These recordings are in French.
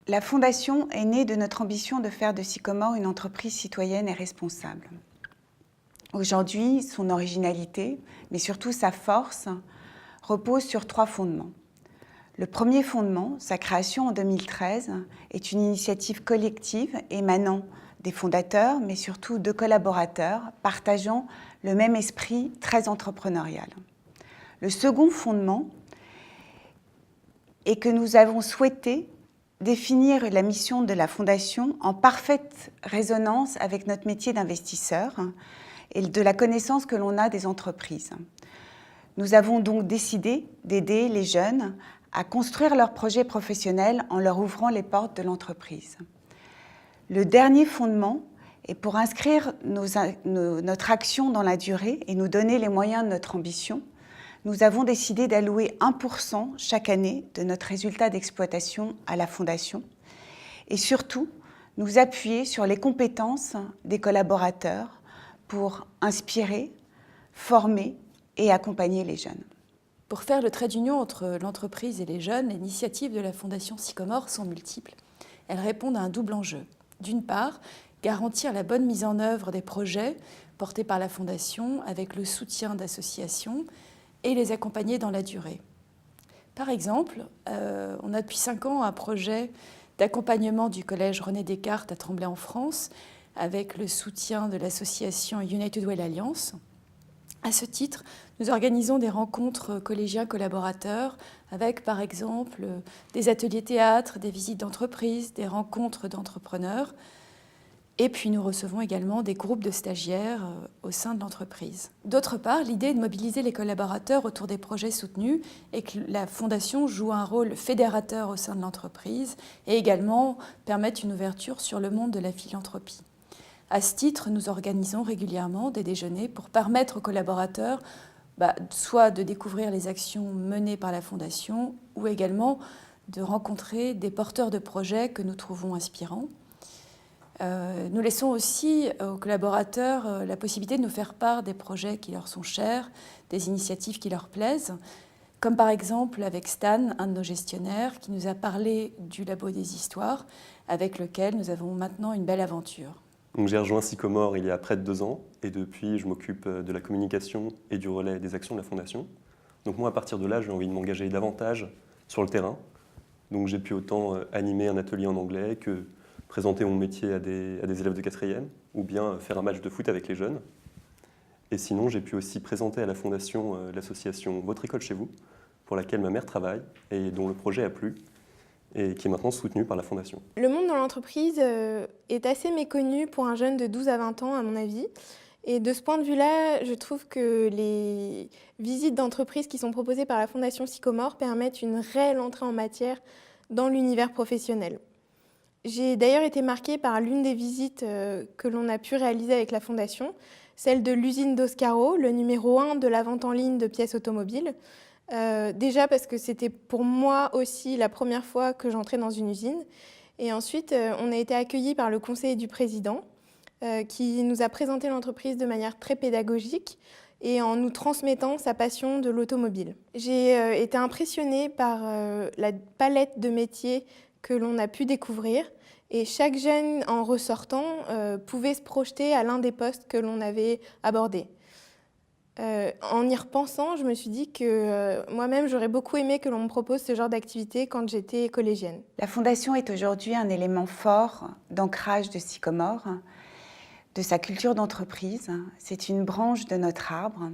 La Fondation est née de notre ambition de faire de Sycomore une entreprise citoyenne et responsable. Aujourd'hui, son originalité, mais surtout sa force, repose sur 3 fondements. Le premier fondement, sa création en 2013, est une initiative collective émanant des fondateurs, mais surtout de collaborateurs partageant le même esprit très entrepreneurial. Le second fondement est que nous avons souhaité définir la mission de la Fondation en parfaite résonance avec notre métier d'investisseur et de la connaissance que l'on a des entreprises. Nous avons donc décidé d'aider les jeunes à construire leurs projets professionnels en leur ouvrant les portes de l'entreprise. Le dernier fondement est pour inscrire notre action dans la durée et nous donner les moyens de notre ambition. Nous avons décidé d'allouer 1% chaque année de notre résultat d'exploitation à la Fondation et surtout nous appuyer sur les compétences des collaborateurs pour inspirer, former et accompagner les jeunes. Pour faire le trait d'union entre l'entreprise et les jeunes, les initiatives de la Fondation Sycomore sont multiples. Elles répondent à un double enjeu. D'une part, garantir la bonne mise en œuvre des projets portés par la Fondation avec le soutien d'associations et les accompagner dans la durée. Par exemple, on a depuis 5 ans un projet d'accompagnement du collège René Descartes à Tremblay en France avec le soutien de l'association United Way Alliance. À ce titre, nous organisons des rencontres collégiens collaborateurs avec, par exemple, des ateliers théâtre, des visites d'entreprise, des rencontres d'entrepreneurs. Et puis nous recevons également des groupes de stagiaires au sein de l'entreprise. D'autre part, l'idée est de mobiliser les collaborateurs autour des projets soutenus et que la Fondation joue un rôle fédérateur au sein de l'entreprise et également permette une ouverture sur le monde de la philanthropie. À ce titre, nous organisons régulièrement des déjeuners pour permettre aux collaborateurs soit de découvrir les actions menées par la Fondation ou également de rencontrer des porteurs de projets que nous trouvons inspirants. Nous laissons aussi aux collaborateurs la possibilité de nous faire part des projets qui leur sont chers, des initiatives qui leur plaisent, comme par exemple avec Stan, un de nos gestionnaires, qui nous a parlé du Labo des Histoires, avec lequel nous avons maintenant une belle aventure. Donc, j'ai rejoint Sycomore il y a près de 2 ans et depuis je m'occupe de la communication et du relais des actions de la Fondation. Donc moi à partir de là j'ai envie de m'engager davantage sur le terrain. Donc j'ai pu autant animer un atelier en anglais que présenter mon métier à des élèves de 4e ou bien faire un match de foot avec les jeunes. Et sinon j'ai pu aussi présenter à la Fondation l'association Votre école chez vous pour laquelle ma mère travaille et dont le projet a plu et qui est maintenant soutenu par la Fondation. Le monde dans l'entreprise est assez méconnu pour un jeune de 12 à 20 ans, à mon avis. Et de ce point de vue-là, je trouve que les visites d'entreprise qui sont proposées par la Fondation Sycomore permettent une réelle entrée en matière dans l'univers professionnel. J'ai d'ailleurs été marquée par l'une des visites que l'on a pu réaliser avec la Fondation, celle de l'usine d'Oscaro, le numéro 1 de la vente en ligne de pièces automobiles. Déjà parce que c'était pour moi aussi la première fois que j'entrais dans une usine. Et ensuite, on a été accueillis par le conseiller du président qui nous a présenté l'entreprise de manière très pédagogique et en nous transmettant sa passion de l'automobile. J'ai été impressionnée par la palette de métiers que l'on a pu découvrir et chaque jeune en ressortant pouvait se projeter à l'un des postes que l'on avait abordés. En y repensant, je me suis dit que moi-même, j'aurais beaucoup aimé que l'on me propose ce genre d'activité quand j'étais collégienne. La Fondation est aujourd'hui un élément fort d'ancrage de Sycomore, de sa culture d'entreprise. C'est une branche de notre arbre.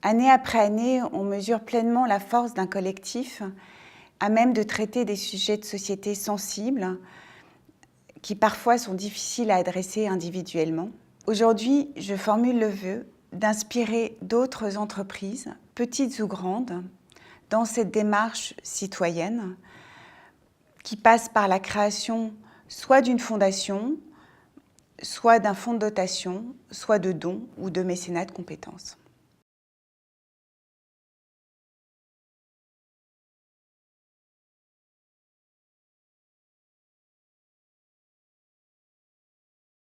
Année après année, on mesure pleinement la force d'un collectif à même de traiter des sujets de société sensibles qui parfois sont difficiles à adresser individuellement. Aujourd'hui, je formule le vœu d'inspirer d'autres entreprises, petites ou grandes, dans cette démarche citoyenne qui passe par la création soit d'une fondation, soit d'un fonds de dotation, soit de dons ou de mécénat de compétences.